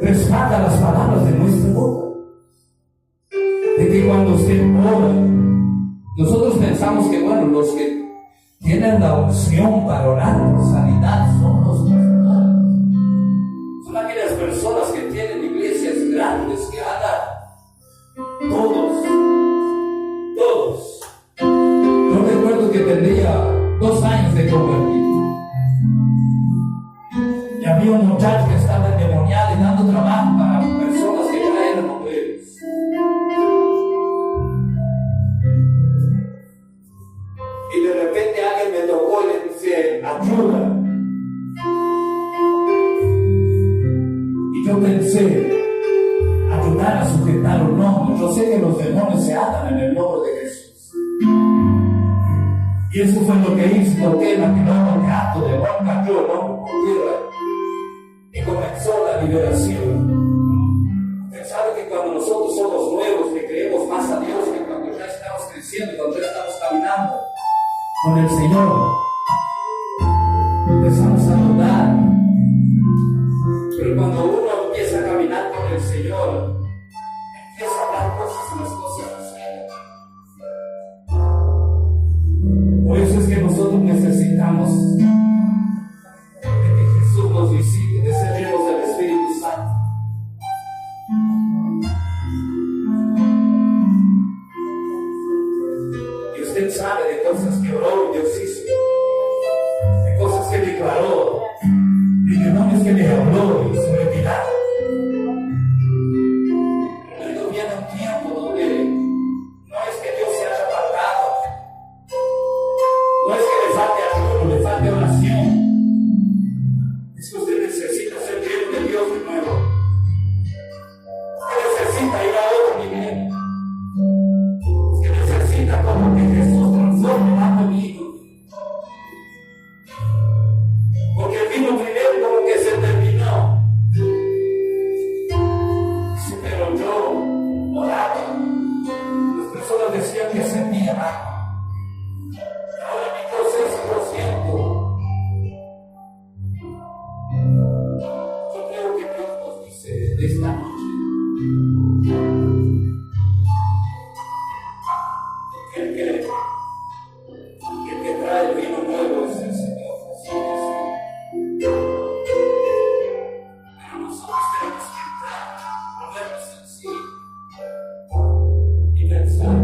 respalda las palabras de nuestra boca. De que cuando usted ora, nosotros pensamos que, bueno, los que tienen la unción para orar por sanidad son los pastores. Son aquellas personas que tienen iglesias grandes, que hagan todos. Yo recuerdo que tendría 2 años de convertido. Y había un muchacho que estaba endemoniado y dando trabajo para personas que ya eran obreros. Y de repente alguien me tocó y le dice, ayuda. Y yo pensé, ayudar a sujetar un nombre. Yo sé que los demonios se atan en el nombre de Jesús. Y eso fue lo que hice, toqué el maquinón gato de Juan cayó el hombre por tierra. Y comenzó la liberación. Usted sabe que cuando nosotros somos nuevos, le creemos más a Dios que cuando ya estamos creciendo, cuando ya estamos caminando. con el Señor, empezamos a dudar. Pero cuando uno empieza a caminar con el Señor, empieza a hablar cosas y las cosas suceden. Por eso es que nosotros necesitamos de que Jesús nos visite, de ser llenos del Espíritu Santo. Y usted sabe de cosas que oró y Dios hizo, de cosas que declaró, de demonios que le habló y se retiraron. Luego viene un tiempo donde no es que Dios se haya apartado, no es que le falte ayuno, le falte oración. Es que usted necesita ser lleno de Dios de nuevo. Usted necesita ir a otro nivel. Usted necesita como que Jesús transforme más de vino. Porque el vino primero como que se terminó. Sí, pero yo oraba. Las personas decían que sentía agua. Ahora mi proceso lo siento. Yo creo que Dios nos dice esta noche que el que trae el vino nuevo es el Señor Jesús. Pero nosotros tenemos que entrar, ponernos en sí y pensar.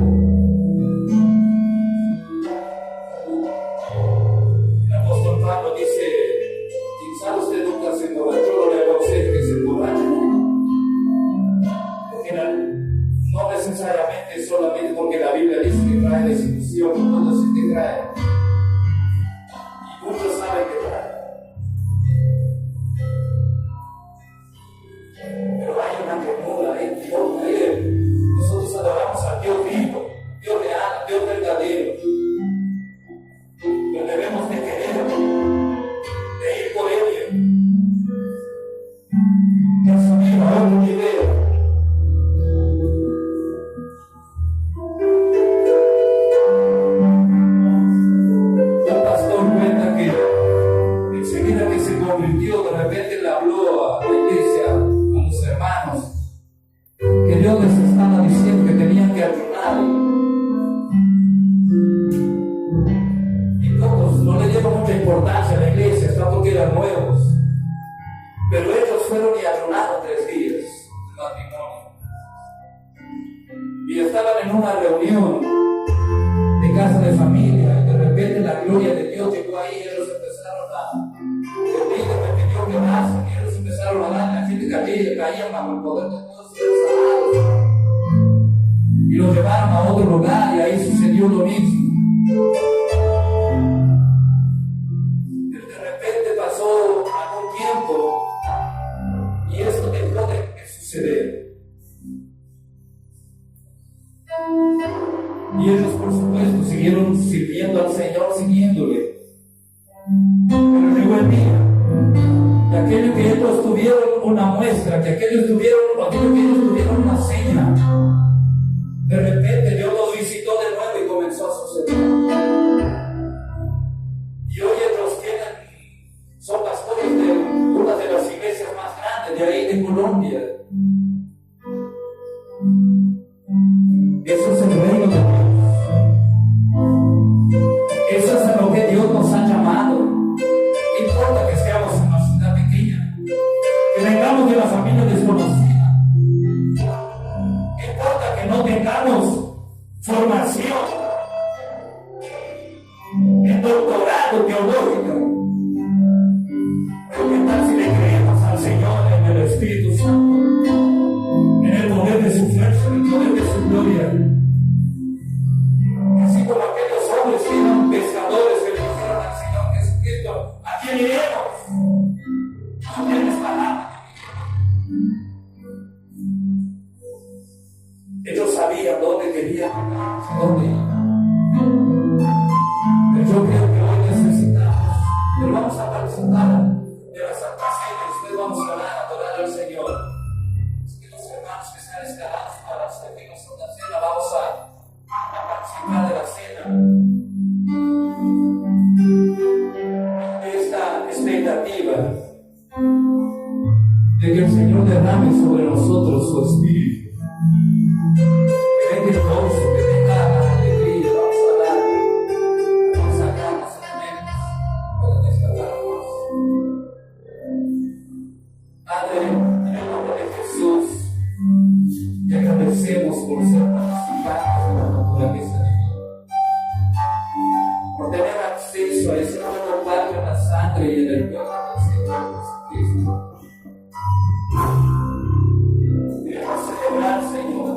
El apóstol Pablo dice: quizá usted nunca se emborrachó, no le aconsejo que se emborrache. Porque no necesariamente solamente porque la Biblia dice que trae desilusión, todo eso que trae. Y muchos saben que trae. Pero hay una llenura, hay Dios. Nosotros adoramos a Dios vivo, Dios real, Dios verdadero. Pero debemos de querer, de ir por Él, de subir a otro nivel. Un pastor cuenta que enseguida que se convirtió, de repente le habló a la iglesia, a los hermanos, que Dios les estaba diciendo que tenían que ayunar. Y todos no le dieron mucha importancia a la iglesia, hasta porque eran nuevos. Pero ellos fueron y ayunaron 3 días de matrimonio. Y estaban en una reunión de casa de familia, y de repente la gloria de Dios llegó ahí, y ellos empezaron a... El líder me pidió que orasen, y ellos empezaron a dar, la gente caía bajo el poder de Dios y eran sanados. Y los llevaron a otro lugar y ahí sucedió lo mismo. Pero de repente pasó algún tiempo y esto dejó de suceder. Y ellos, por supuesto, siguieron sirviendo al Señor, siguiéndole. Pero llegó el día de aquello que ellos tuvieron una muestra, que aquello que ellos tuvieron una seña. De repente Dios los visitó de nuevo y comenzó a suceder. Y hoy ellos son pastores de una de las iglesias más grandes de ahí de Colombia. Eso es el reino de Dios. Eso es a lo que Dios nos ha llamado. No importa que seamos en una ciudad pequeña, que vengamos de la familia desconocida, no importa que no tengamos formación en doctorado teológico, pero qué tal si le creemos al Señor en el Espíritu Santo, en el poder de su fuerza, en el poder de su gloria. Así como aquellos hombres que eran pescadores que le dijeron al Señor Jesucristo: ¿a quién iremos? ¿A quién les palabra? Ellos sabían dónde querían, dónde iban. Pero yo creo que hoy necesitamos, pero vamos a participar de la Santa Cena, después vamos a orar, a adorar al Señor. Así que los hermanos que están escalados para servir la Santa Cena, vamos a participar de la cena. por ser participantes de la naturaleza divina, por tener acceso a ese nuevo Padre en la sangre y en el cuerpo del Señor Jesucristo. Queremos celebrar, Señor.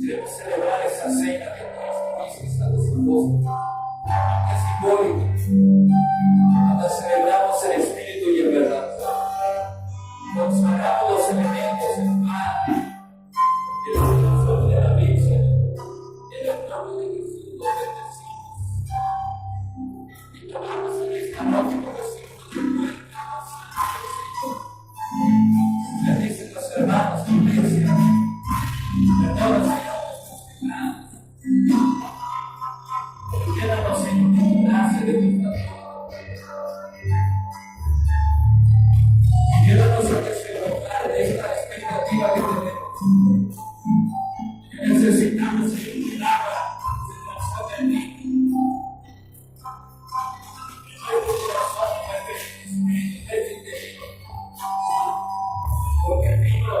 Queremos celebrar esa cena que tú hiciste a los apóstoles, que es simbólica. Cuando celebramos el Espíritu y en verdad, consagramos los elementos del pan, el corazón de la Virgen, en el nombre de Jesús los bendecimos. Y tomamos en esta noche como símbolo de cuerpo la sangre del Señor. Bendicen los hermanos, iglesia. Perdona, Señor, nuestros pecados. Quédanos en tu gracia de tu favor. Quédanos en ese lugar de esta expectativa que tenemos. Que necesitamos ser un milagro de nuestra bendita. Que nuestro corazón mueve el interior. Porque el vino,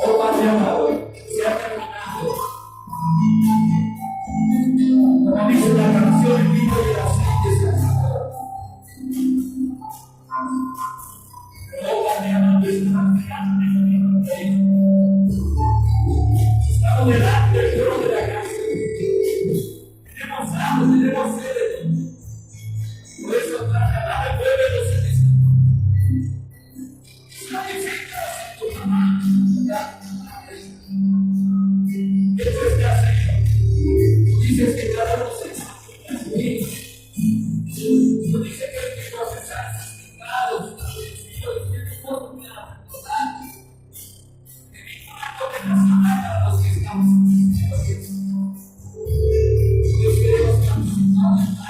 oh Padre amado, se ha terminado. Como dice la canción, el vino y el aceite se han acabado. Oh Padre amado, estamos delante del trono de la gracia. Tenemos hambre, tenemos sed de ti. Por eso, Padre amado, vuélvenos en esta noche. Santifícanos en tu mamá. Eso está, Señor. Dices que cada uno se santifica. Tú dices que el que confesar sus pecados, tiene oportunidad de perdonar. Que ninguna condenación a los que estamos en Dios. Dios queremos que nos sintamos en la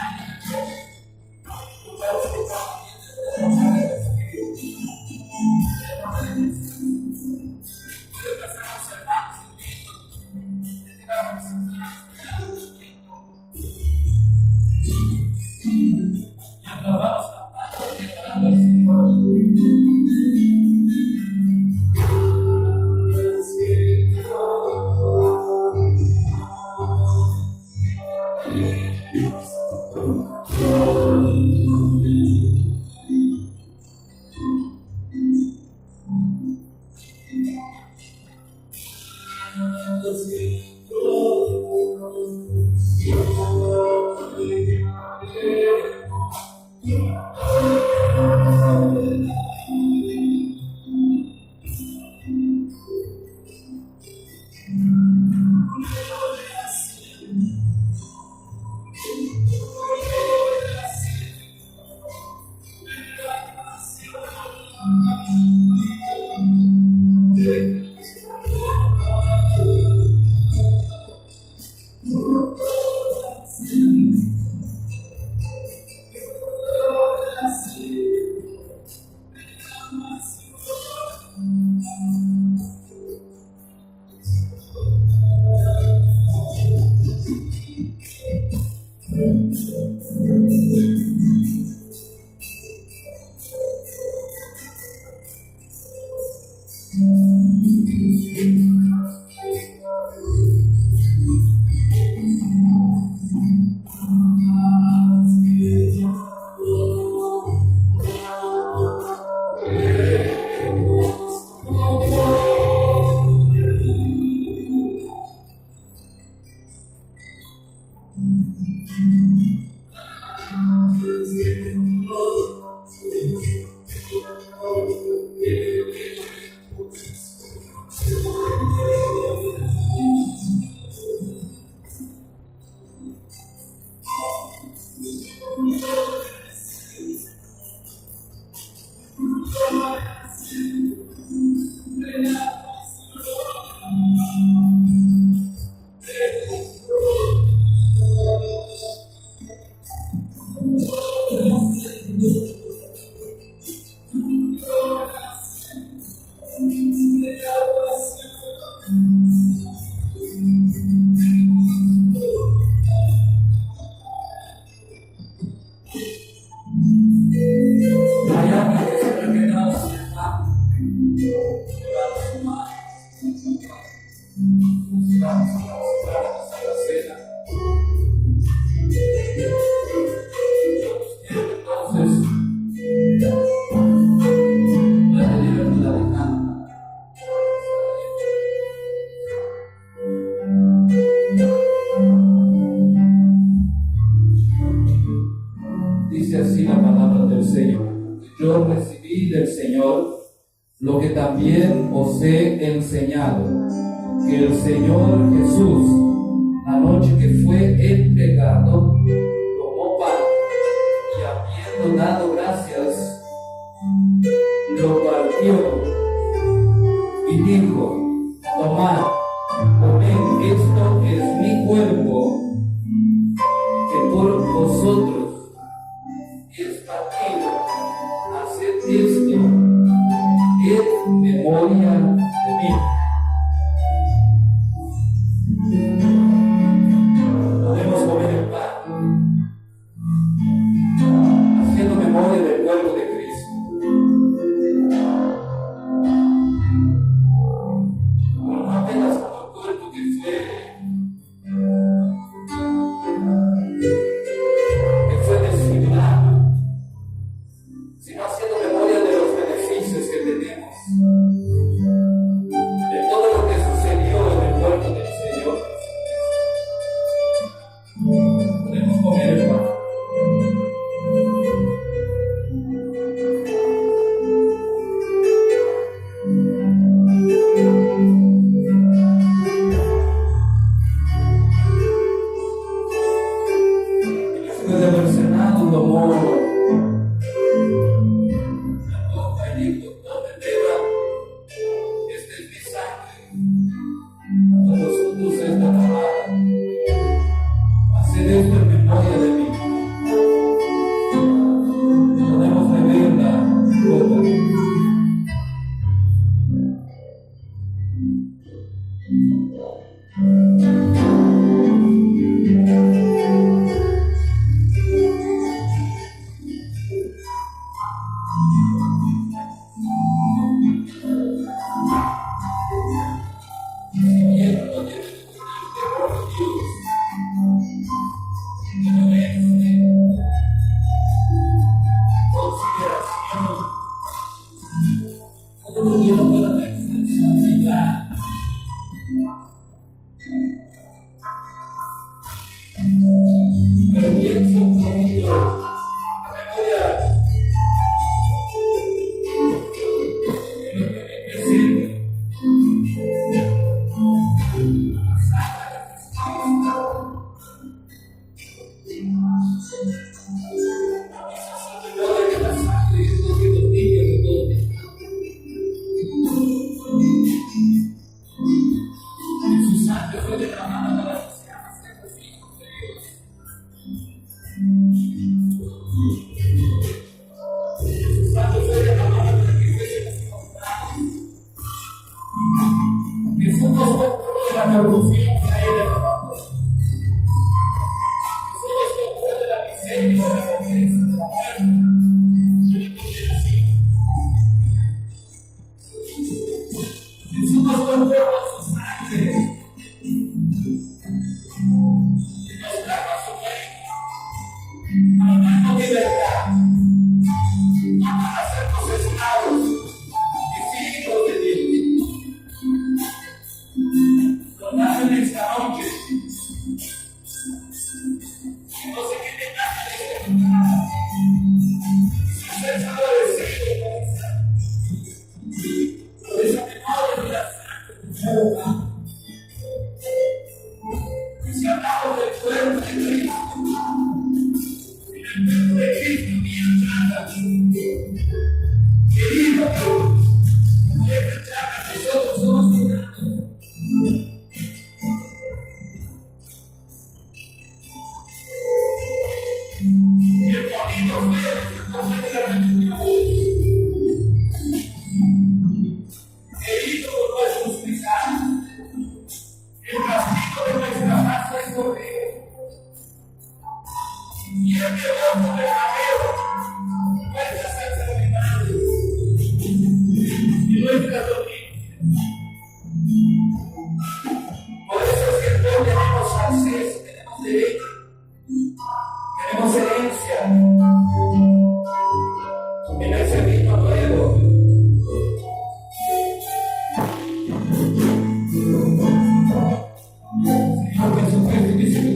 lo que también os he enseñado, que el Señor Jesús, la noche que fue entregado, tomó pan y habiendo dado gracias, lo partió y dijo: tomad, comed, esto es mi cuerpo, que por vosotros es partido. Haced esto en memoria de mí. Podemos comer el pan haciendo memoria del cuerpo de Cristo. No apenas como el cuerpo que fue desfigurado, sino haciendo memoria de los beneficios que tenemos, de todo lo que sucedió en el cuerpo del Señor. Podemos comer el pan. Después de haber cenado, tomó la copa y dijo: tomen, beban, esta es mi sangre, por vosotros es derramada. Haced esto en memoria de mí. Podemos beber la copa. Señor Jesucristo dice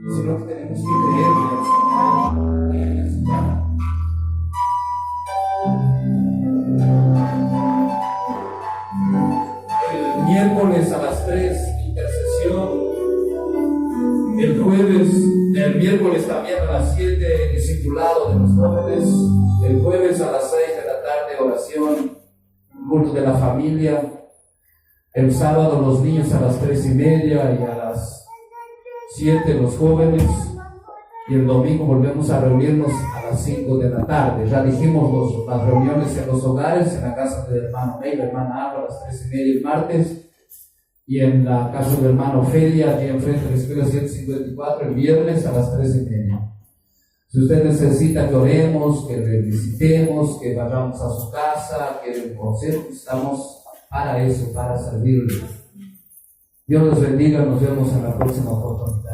Sino que tenemos que creerle al Señor. El miércoles también a las 7, discipulado de los jóvenes. El jueves a las 6 de la tarde, oración, culto de la familia. El sábado los niños a las 3:30 y a las 7 los jóvenes. Y el domingo volvemos a reunirnos a las 5 de la tarde. Ya dijimos las reuniones en los hogares, en la casa del hermano Ney, la hermana Alba a las 3:30 el martes. Y en la casa del hermano Felia, aquí enfrente de la escuela 154, el viernes a las 3:30. Si usted necesita que oremos, que le visitemos, que vayamos a su casa, que conocemos, estamos para eso, para servirle. Dios los bendiga, nos vemos en la próxima oportunidad.